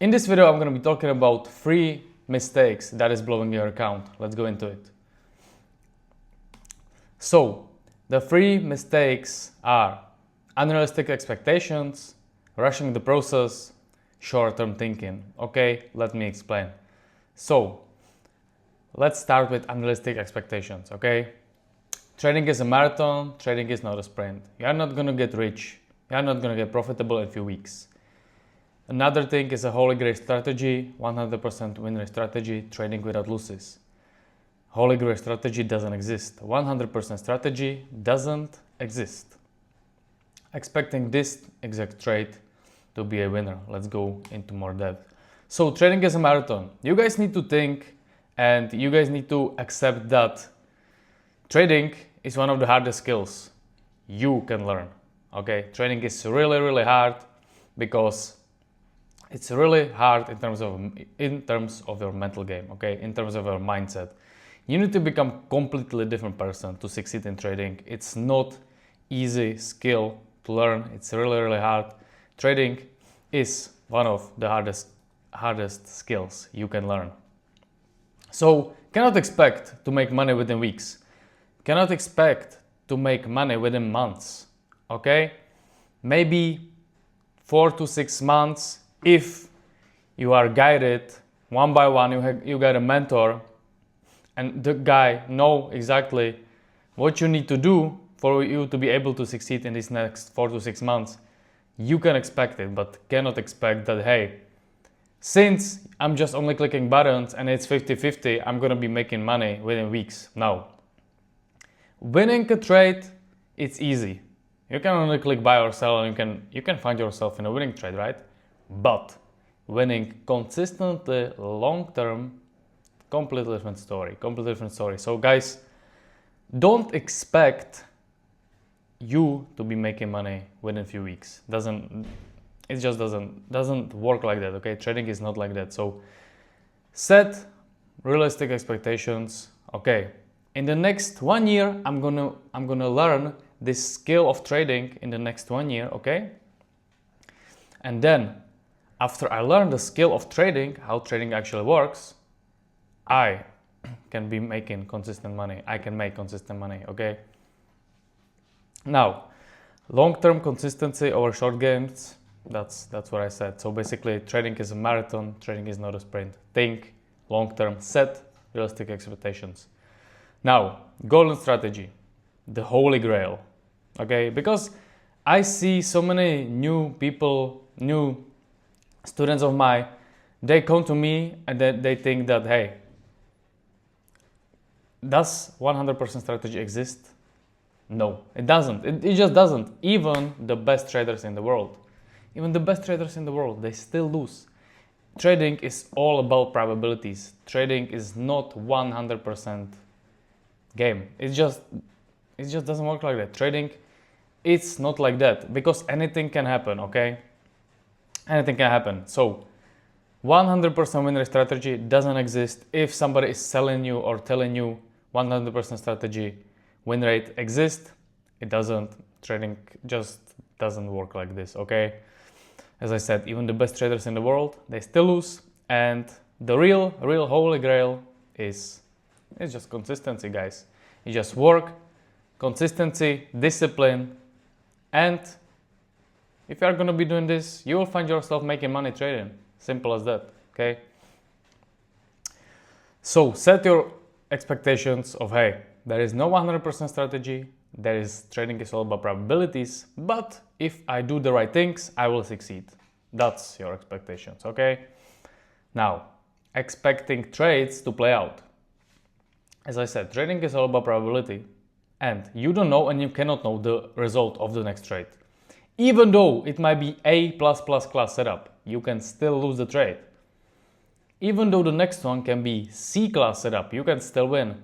In this video, I'm going to be talking about 3 mistakes that is blowing your account. Let's go into it. So, the 3 mistakes are unrealistic expectations, rushing the process, short-term thinking. Okay, let me explain. So, let's start with unrealistic expectations, okay? Trading is a marathon, trading is not a sprint. You are not going to get rich. You are not going to get profitable in a few weeks. Another thing is a holy grail strategy, 100% win rate strategy, trading without losses. Holy grail strategy doesn't exist. 100% strategy doesn't exist. Expecting this exact trade to be a winner. Let's go into more depth. So trading is a marathon. You guys need to think and you guys need to accept that trading is one of the hardest skills you can learn. Okay, trading is really hard because it's really hard in terms of your mental game, okay? In terms of your mindset. You need to become completely different person to succeed in trading. It's not easy skill to learn. It's really hard. Trading is one of the hardest skills you can learn. So, cannot expect to make money within weeks. Cannot expect to make money within months, okay? Maybe 4 to 6 months. If you are guided one by one, you got a mentor and the guy know exactly what you need to do for you to be able to succeed in these next 4 to 6 months, you can expect it, but cannot expect that, hey, since I'm just only clicking buttons and it's 50-50, I'm gonna be making money within weeks. No. Winning a trade, it's easy. You can only click buy or sell and you can find yourself in a winning trade, right? But winning consistently long term, completely different story. So guys, don't expect you to be making money within a few weeks. It just doesn't work like that, okay? Trading is not like that. So set realistic expectations. Okay, in the next 1 year, I'm gonna learn this skill of trading in the next 1 year, okay? And then after I learn the skill of trading, how trading actually works, I can be making consistent money. I can make consistent money, okay? Now, long-term consistency over short games, that's what I said. So basically, trading is a marathon, trading is not a sprint. Think long-term, set realistic expectations. Now, golden strategy, the holy grail, okay? Because I see so many new people, new students of mine, they come to me and they think that, hey, does 100% strategy exist? No, it doesn't. It just doesn't. Even the best traders in the world, they still lose. Trading is all about probabilities. Trading is not 100% game. It just doesn't work like that. Trading, it's not like that because anything can happen, okay? Anything can happen. So 100% win rate strategy doesn't exist. If somebody is selling you or telling you 100% strategy win rate exists, it doesn't. Trading just doesn't work like this, okay? As I said, even the best traders in the world, they still lose. And the real holy grail is just consistency, guys. You just work, consistency, discipline, and if you are going to be doing this, you will find yourself making money trading. Simple as that, okay? So set your expectations of, hey, there is no 100% strategy. Trading is all about probabilities, but if I do the right things, I will succeed. That's your expectations, okay? Now, expecting trades to play out. As I said, trading is all about probability, and you don't know and you cannot know the result of the next trade. Even though it might be A++ class setup, you can still lose the trade. Even though the next one can be C class setup, you can still win.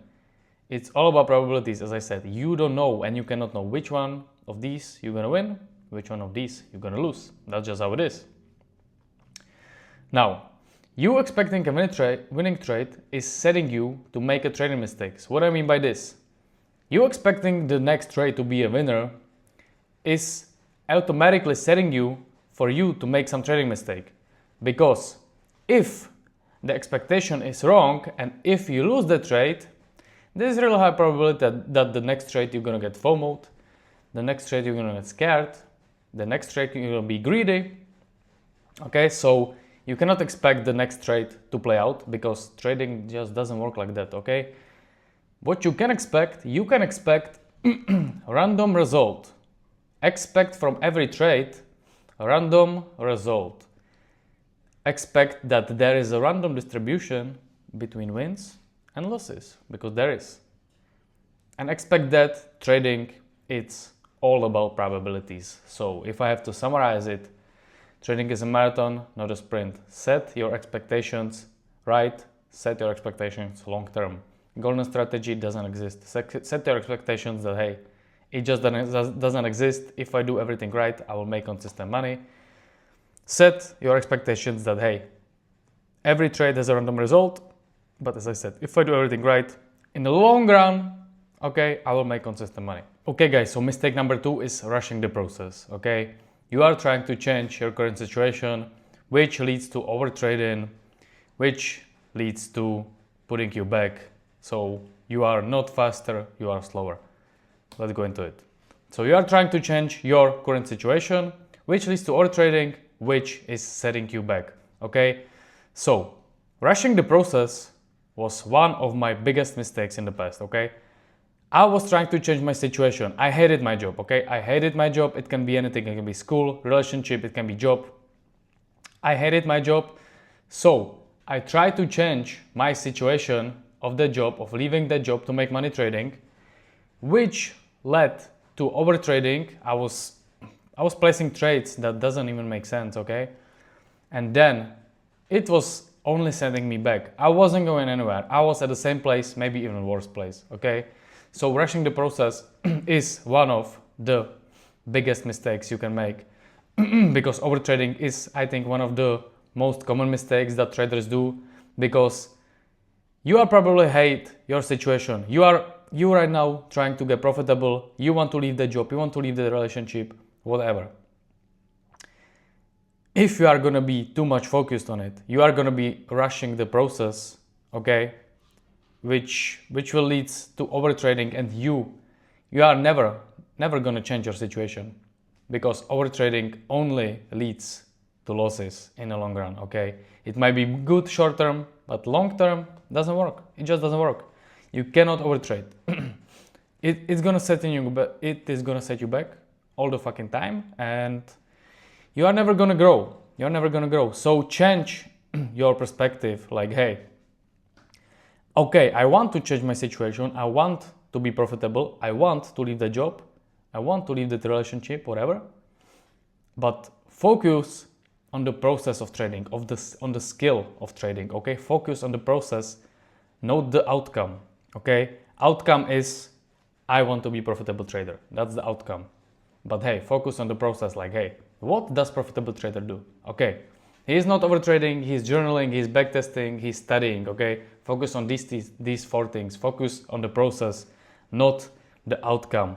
It's all about probabilities, as I said. You don't know and you cannot know which one of these you're gonna win, which one of these you're gonna lose. That's just how it is. Now, you expecting a winning trade is setting you to make a trading mistakes. What I mean by this? You expecting the next trade to be a winner is automatically setting you for you to make some trading mistake, because If the expectation is wrong and if you lose the trade, there's really high probability that the next trade you're gonna get FOMO'd, the next trade you're gonna get scared, the next trade you're gonna be greedy. Okay, so you cannot expect the next trade to play out because trading just doesn't work like that. Okay, what you can expect random result. Expect from every trade a random result. Expect that there is a random distribution between wins and losses, because there is. And expect that trading, it's all about probabilities. So if I have to summarize it, trading is a marathon, not a sprint. Set your expectations right, set your expectations long term. Golden strategy doesn't exist. Set your expectations that, hey, it just doesn't exist. If I do everything right, I will make consistent money. Set your expectations that, hey, every trade has a random result, but as I said, if I do everything right, in the long run, okay, I will make consistent money. Okay guys, so mistake number 2 is rushing the process, okay? You are trying to change your current situation, which leads to overtrading, which leads to putting you back. So you are not faster, you are slower. Let's go into it. So you are trying to change your current situation, which leads to overtrading, which is setting you back, okay? So rushing the process was one of my biggest mistakes in the past, okay? I was trying to change my situation. I hated my job, okay? I hated my job. It can be anything. It can be school, relationship, it can be job. I hated my job. So I tried to change my situation of the job, of leaving the job to make money trading, which led to overtrading. I was placing trades that doesn't even make sense, okay? And then it was only sending me back. I wasn't going anywhere. I was at the same place, maybe even worse place, okay? So rushing the process is one of the biggest mistakes you can make because overtrading is, I think, one of the most common mistakes that traders do, because you are probably hate your situation. You right now trying to get profitable. You want to leave the job. You want to leave the relationship, whatever. If you are going to be too much focused on it, you are going to be rushing the process, okay, which will lead to overtrading, and you are never going to change your situation, because overtrading only leads to losses in the long run, okay? It might be good short term, but long term doesn't work. It just doesn't work. You cannot overtrade. It is going to set you back all the fucking time, and you are never going to grow. You're never going to grow. So change your perspective. Like, hey, okay, I want to change my situation. I want to be profitable. I want to leave the job. I want to leave the relationship, whatever. But focus on the process of trading, on the skill of trading, okay? Focus on the process, not the outcome, okay? Outcome is, I want to be a profitable trader. That's the outcome. But hey, focus on the process, like, hey, what does profitable trader do? Okay, he is not overtrading, he's journaling, he's backtesting, he's studying, okay? Focus on these 4 things. Focus on the process, not the outcome.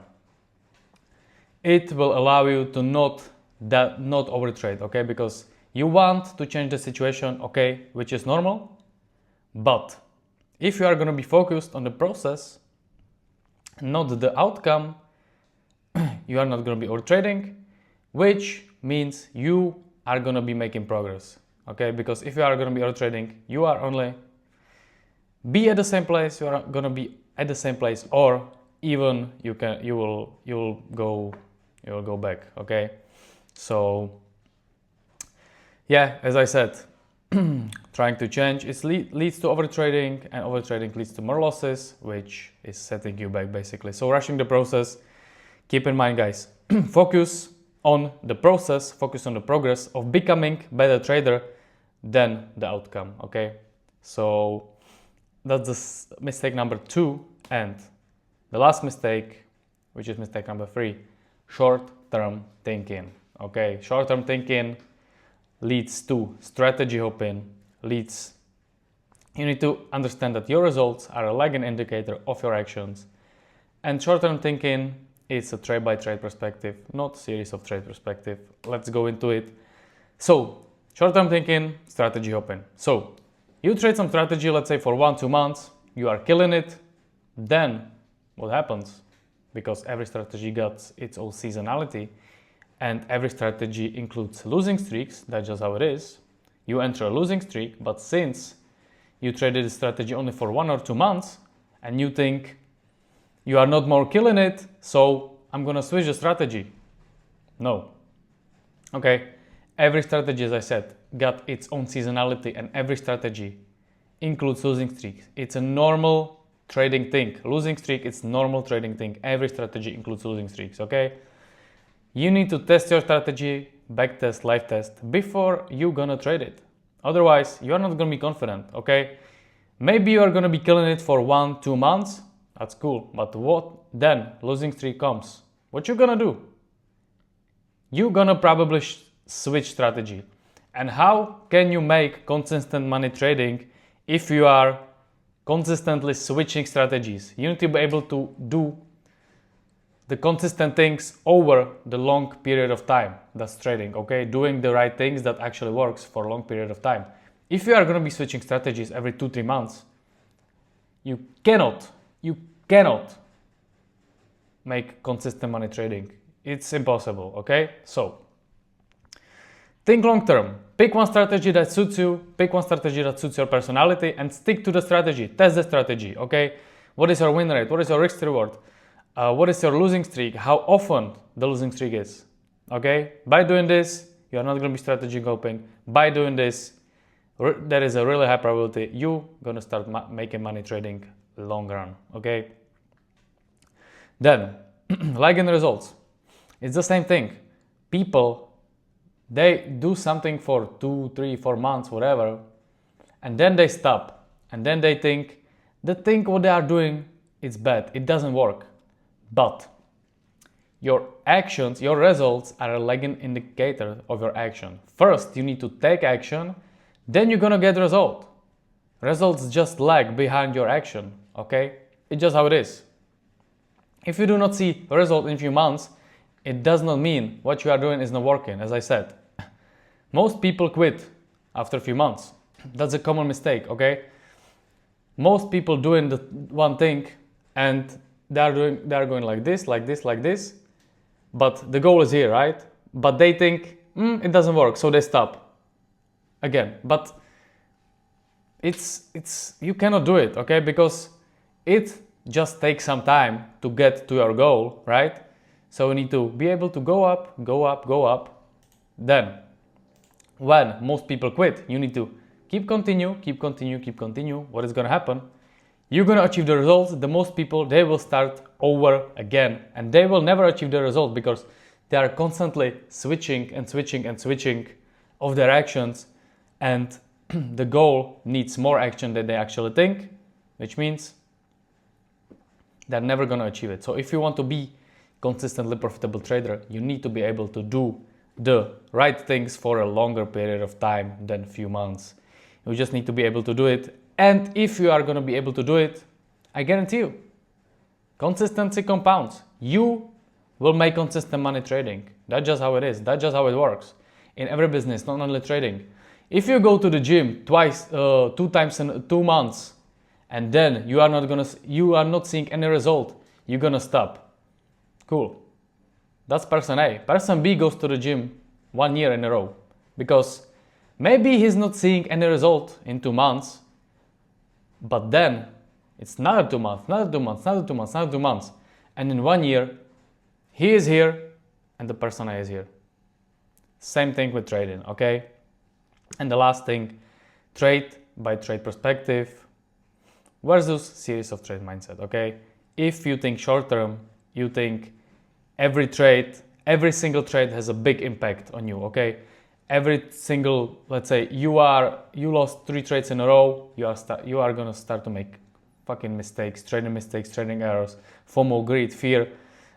It will allow you to not overtrade, okay? Because you want to change the situation, okay, which is normal. But if you are going to be focused on the process, not the outcome, you are not going to be overtrading, which means you are going to be making progress, okay? Because if you are going to be overtrading, you are only be at the same place. You are going to be at the same place, or even you will go back, okay? So yeah, as I said, trying to change leads to overtrading, and overtrading leads to more losses, which is setting you back basically. So rushing the process, keep in mind, guys, focus on the process, focus on the progress of becoming better trader than the outcome, okay? So that's the mistake number 2. And the last mistake, which is mistake number 3, short-term thinking, okay? Short-term thinking leads to strategy hopping, you need to understand that your results are a lagging indicator of your actions, and short-term thinking is a trade-by-trade perspective, not series of trade perspective. Let's go into it. So Short-term thinking, strategy hopping. So you trade some strategy, let's say for 1-2 months, you are killing it. Then what happens? Because every strategy got its own seasonality and every strategy includes losing streaks, that's just how it is. You enter a losing streak, but since you traded a strategy only for 1 or 2 months and you think you are not more killing it, so I'm gonna switch the strategy. No. Okay, every strategy, as I said, got its own seasonality and every strategy includes losing streaks. It's a normal trading thing. Losing streak, it's normal trading thing. Every strategy includes losing streaks, okay? You need to test your strategy, backtest, live test, before you're gonna trade it. Otherwise, you are not gonna be confident, okay? Maybe you are gonna be killing it for 1-2 months, that's cool, but what then? Losing streak comes. What you gonna do? You're gonna probably switch strategy. And how can you make consistent money trading if you are consistently switching strategies? You need to be able to do the consistent things over the long period of time. That's trading, okay? Doing the right things that actually works for a long period of time. If you are gonna be switching strategies every 2-3 months, you cannot make consistent money trading. It's impossible, okay? So, think long term. Pick one strategy that suits you, pick one strategy that suits your personality and stick to the strategy. Test the strategy, okay? What is your win rate? What is your risk reward? What is your losing streak? How often the losing streak is, okay? By doing this, you are not gonna be strategy hopping. By doing this, there is a really high probability you're gonna start making money trading long run, okay? Then, like in the results, it's the same thing. People, they do something for 2, 3, 4 months, whatever, and then they stop. And then they think what they are doing is bad. It doesn't work. But your actions, your results are a lagging indicator of your action. First, you need to take action, then you're gonna get result. Results just lag behind your action, okay? It's just how it is. If you do not see a result in a few months, it does not mean what you are doing is not working, as I said. Most people quit after a few months. That's a common mistake, okay? Most people doing the one thing and they are going like this, like this, like this, but the goal is here, right? But they think, it doesn't work, so they stop. Again, but you cannot do it, okay? Because it just takes some time to get to your goal, right? So you need to be able to go up, go up, go up. Then, when most people quit, you need to keep continue. What is gonna happen? You're gonna achieve the results. The most people, they will start over again and they will never achieve the result because they are constantly switching of their actions, and the goal needs more action than they actually think, which means they're never gonna achieve it. So if you want to be consistently profitable trader, you need to be able to do the right things for a longer period of time than few months. You just need to be able to do it. And if you are going to be able to do it, I guarantee you, consistency compounds. You will make consistent money trading. That's just how it is. That's just how it works in every business, not only trading. If you go to the gym 2 times in 2 months, and then you are not seeing any result, you're gonna stop. Cool. That's person A. Person B goes to the gym 1 year in a row because maybe he's not seeing any result in 2 months, but then it's another 2 months, another 2 months, another 2 months, another 2 months, and in 1 year he is here and the person A is here. Same thing with trading, okay? And the last thing, trade by trade perspective versus series of trade mindset, okay? If you think short term, you think every single trade has a big impact on you, okay? Every single, let's say you lost 3 trades in a row, you are gonna start to make fucking mistakes, trading errors, FOMO, greed, fear,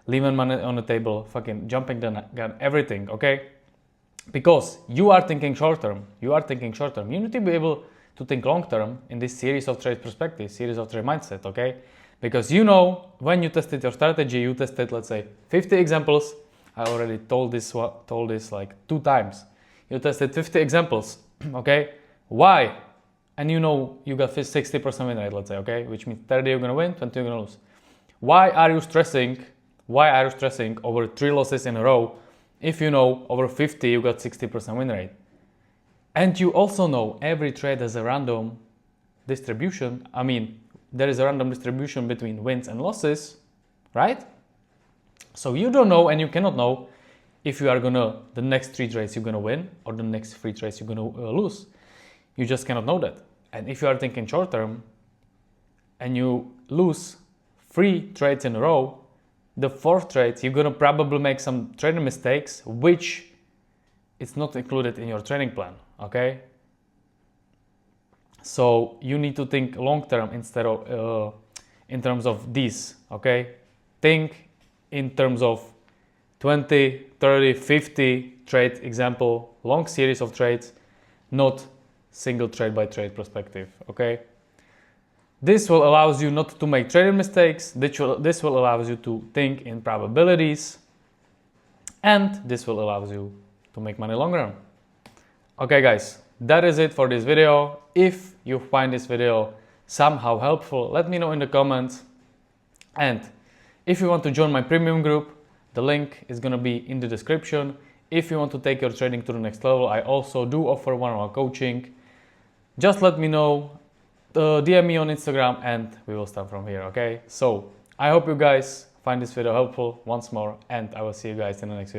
leaving money on the table, fucking jumping the gun, everything, okay? Because you are thinking short term. You need to be able to think long term in this series of trade perspective, series of trade mindset, okay? Because you know, when you tested your strategy, you tested, let's say, 50 examples. I already told this like 2 times. you tested 50 examples, okay? Why? And you know you got 60% win rate, let's say, okay? Which means 30 you're gonna win, 20 you're gonna lose. Why are you stressing? Why are you stressing over 3 losses in a row if you know over 50 you got 60% win rate? And you also know every trade has a random distribution. I mean, there is a random distribution between wins and losses, right? So you don't know and you cannot know if you are gonna, the next 3 trades you're gonna win or the next 3 trades you're gonna lose. You just cannot know that. And if you are thinking short term and you lose 3 trades in a row, the 4th trade you're gonna probably make some trading mistakes, which is not included in your training plan, okay? So you need to think long term instead of in terms of these, okay? Think in terms of 20, 30, 50 trade example, long series of trades, not single trade by trade perspective, okay? This will allow you not to make trading mistakes, this will allow you to think in probabilities, and this will allow you to make money long run. Okay guys, that is it for this video. If you find this video somehow helpful, let me know in the comments. And if you want to join my premium group, the link is gonna be in the description. If you want to take your trading to the next level, I also do offer one-on-one coaching. Just let me know, DM me on Instagram and we will start from here, okay? So I hope you guys find this video helpful once more, and I will see you guys in the next video.